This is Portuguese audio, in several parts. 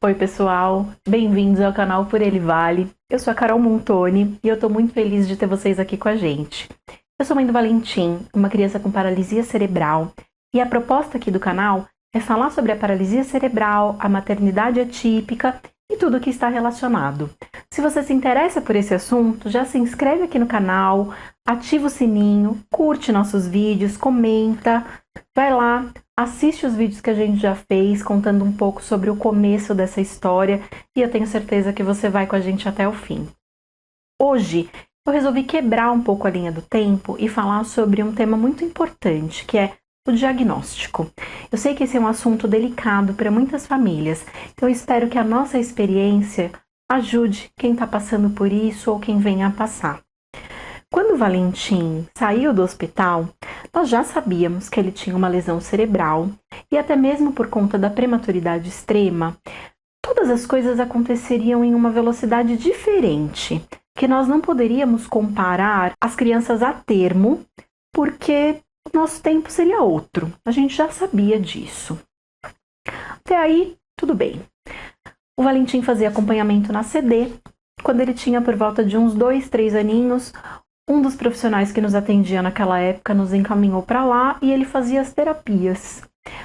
Oi pessoal, bem-vindos ao canal Por Ele Vale. Eu sou a Carol Montoni e eu tô muito feliz de ter vocês aqui com a gente. Eu sou mãe do Valentim, uma criança com paralisia cerebral, e a proposta aqui do canal é falar sobre a paralisia cerebral, a maternidade atípica e tudo o que está relacionado. Se você se interessa por esse assunto, já se inscreve aqui no canal, ativa o sininho, curte nossos vídeos, comenta, vai lá, assiste os vídeos que a gente já fez, contando um pouco sobre o começo dessa história, e eu tenho certeza que você vai com a gente até o fim. Hoje, eu resolvi quebrar um pouco a linha do tempo e falar sobre um tema muito importante, que é o diagnóstico. Eu sei que esse é um assunto delicado para muitas famílias, então eu espero que a nossa experiência ajude quem está passando por isso ou quem venha a passar. Quando o Valentim saiu do hospital, nós já sabíamos que ele tinha uma lesão cerebral e até mesmo por conta da prematuridade extrema, todas as coisas aconteceriam em uma velocidade diferente, que nós não poderíamos comparar as crianças a termo, porque o nosso tempo seria outro. A gente já sabia disso. Até aí, tudo bem. O Valentim fazia acompanhamento na CD. Quando ele tinha por volta de uns 2, 3 aninhos, um dos profissionais que nos atendia naquela época nos encaminhou para lá e ele fazia as terapias.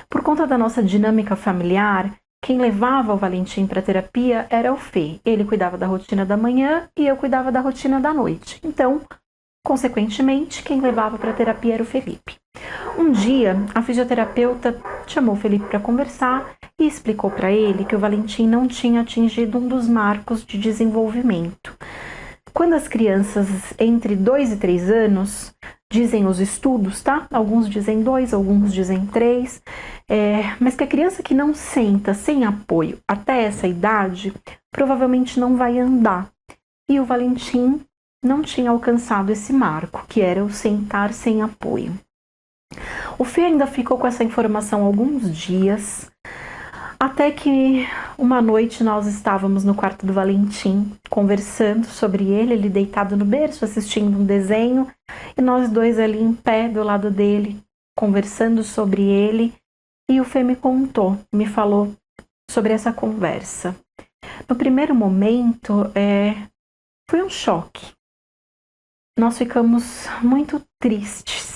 Por conta da nossa dinâmica familiar, quem levava o Valentim para terapia era o Fê. Ele cuidava da rotina da manhã e eu cuidava da rotina da noite. Então, consequentemente, quem levava para terapia era o Felipe. Um dia, a fisioterapeuta chamou o Felipe para conversar e explicou para ele que o Valentim não tinha atingido um dos marcos de desenvolvimento. Quando as crianças entre 2 e 3 anos, dizem os estudos, tá? Alguns dizem 2, alguns dizem 3, mas que a criança que não senta sem apoio até essa idade, provavelmente não vai andar. E o Valentim não tinha alcançado esse marco, que era o sentar sem apoio. O Fê ainda ficou com essa informação alguns dias, até que uma noite nós estávamos no quarto do Valentim, conversando sobre ele deitado no berço, assistindo um desenho, e nós dois ali em pé do lado dele, conversando sobre ele, e o Fê me contou, me falou sobre essa conversa. No primeiro momento, foi um choque. Nós ficamos muito tristes.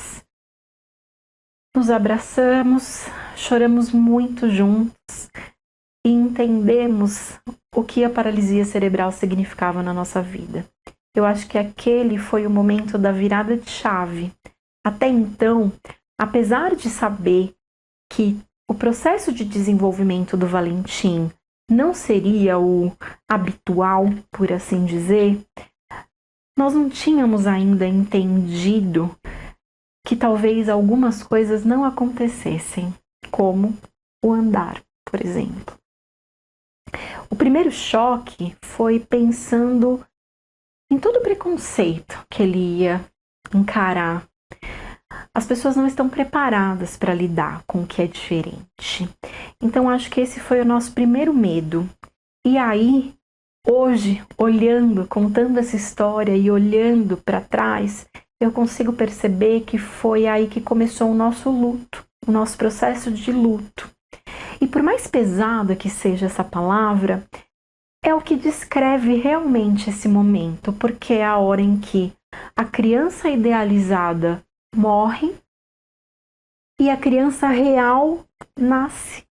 Nos abraçamos, choramos muito juntos e entendemos o que a paralisia cerebral significava na nossa vida. Eu acho que aquele foi o momento da virada de chave. Até então, apesar de saber que o processo de desenvolvimento do Valentim não seria o habitual, por assim dizer, nós não tínhamos ainda entendido que talvez algumas coisas não acontecessem, como o andar, por exemplo. O primeiro choque foi pensando em todo o preconceito que ele ia encarar. As pessoas não estão preparadas para lidar com o que é diferente. Então, acho que esse foi o nosso primeiro medo. E aí, hoje, olhando, contando essa história e olhando para trás, eu consigo perceber que foi aí que começou o nosso luto, o nosso processo de luto. E por mais pesada que seja essa palavra, é o que descreve realmente esse momento, porque é a hora em que a criança idealizada morre e a criança real nasce.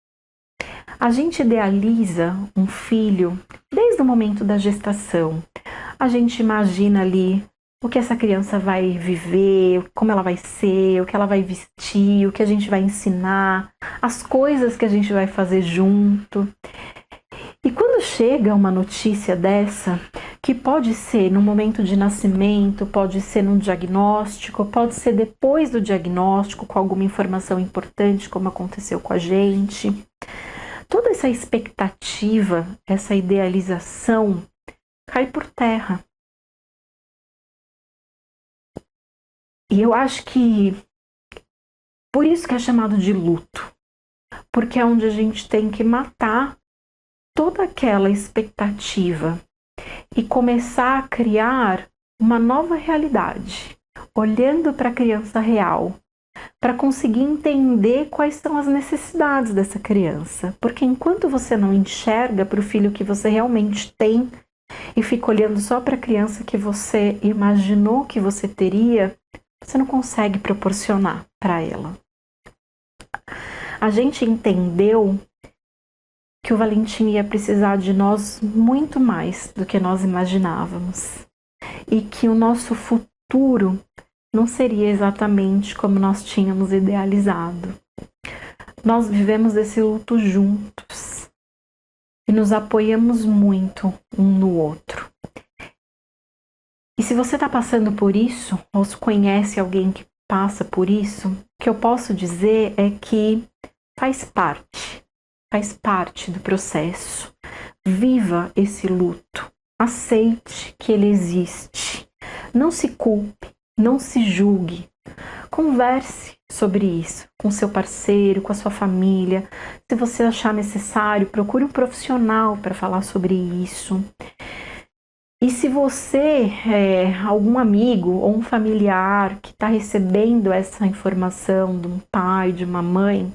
A gente idealiza um filho desde o momento da gestação. A gente imagina ali o que essa criança vai viver, como ela vai ser, o que ela vai vestir, o que a gente vai ensinar, as coisas que a gente vai fazer junto. E quando chega uma notícia dessa, que pode ser no momento de nascimento, pode ser num diagnóstico, pode ser depois do diagnóstico, com alguma informação importante, como aconteceu com a gente, toda essa expectativa, essa idealização, cai por terra. E eu acho que por isso que é chamado de luto, porque é onde a gente tem que matar toda aquela expectativa e começar a criar uma nova realidade, olhando para a criança real, para conseguir entender quais são as necessidades dessa criança. Porque enquanto você não enxerga para o filho que você realmente tem e fica olhando só para a criança que você imaginou que você teria, você não consegue proporcionar para ela. A gente entendeu que o Valentim ia precisar de nós muito mais do que nós imaginávamos. E que o nosso futuro não seria exatamente como nós tínhamos idealizado. Nós vivemos esse luto juntos e nos apoiamos muito um no outro. E se você está passando por isso, ou se conhece alguém que passa por isso, o que eu posso dizer é que faz parte do processo. Viva esse luto, aceite que ele existe, não se culpe, não se julgue, converse sobre isso com seu parceiro, com a sua família. Se você achar necessário, procure um profissional para falar sobre isso. E se você é algum amigo ou um familiar que está recebendo essa informação de um pai, de uma mãe,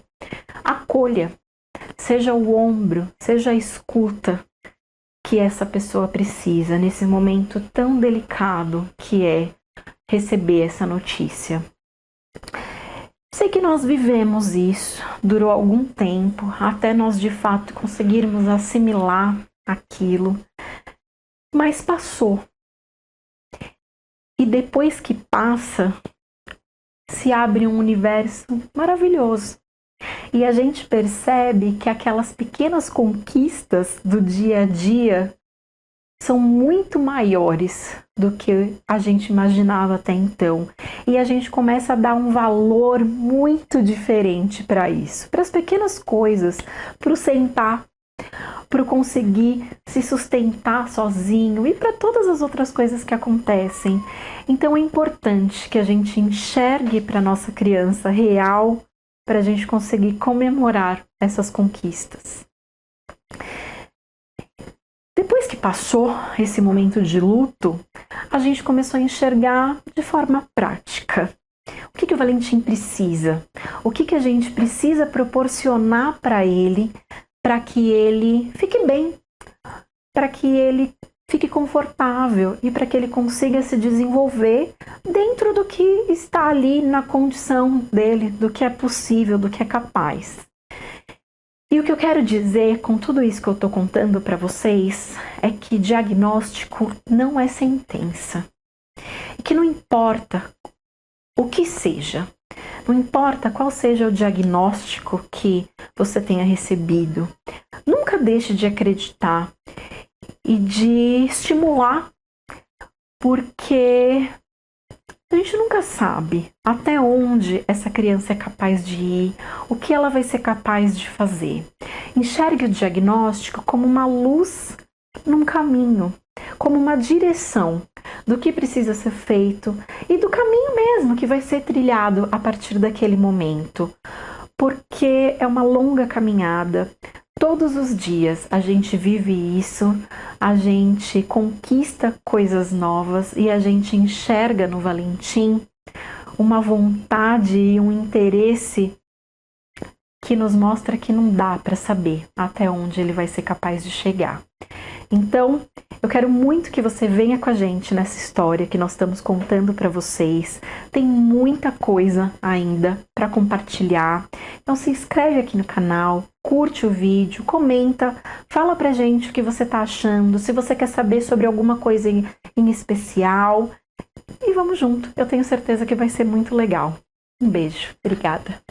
acolha, seja o ombro, seja a escuta que essa pessoa precisa nesse momento tão delicado que é receber essa notícia. Sei que nós vivemos isso, durou algum tempo, até nós de fato conseguirmos assimilar aquilo, mas passou. E depois que passa, se abre um universo maravilhoso. E a gente percebe que aquelas pequenas conquistas do dia a dia são muito maiores do que a gente imaginava até então. E a gente começa a dar um valor muito diferente para isso, para as pequenas coisas, para o sentar, para o conseguir se sustentar sozinho e para todas as outras coisas que acontecem. Então é importante que a gente enxergue para nossa criança real, para a gente conseguir comemorar essas conquistas. Depois que passou esse momento de luto, a gente começou a enxergar de forma prática. O que o Valentim precisa? O que a gente precisa proporcionar para ele, para que ele fique bem, para que ele fique confortável e para que ele consiga se desenvolver dentro do que está ali na condição dele, do que é possível, do que é capaz. E o que eu quero dizer com tudo isso que eu estou contando para vocês é que diagnóstico não é sentença. E que não importa o que seja, não importa qual seja o diagnóstico que você tenha recebido, nunca deixe de acreditar e de estimular, porque a gente nunca sabe até onde essa criança é capaz de ir, o que ela vai ser capaz de fazer. Enxergue o diagnóstico como uma luz num caminho, como uma direção do que precisa ser feito e do caminho mesmo que vai ser trilhado a partir daquele momento. Porque é uma longa caminhada. Todos os dias a gente vive isso, a gente conquista coisas novas e a gente enxerga no Valentim uma vontade e um interesse que nos mostra que não dá para saber até onde ele vai ser capaz de chegar. Então, eu quero muito que você venha com a gente nessa história que nós estamos contando para vocês. Tem muita coisa ainda para compartilhar. Então se inscreve aqui no canal, curte o vídeo, comenta, fala pra gente o que você tá achando, se você quer saber sobre alguma coisa em especial. E vamos junto, eu tenho certeza que vai ser muito legal. Um beijo, obrigada.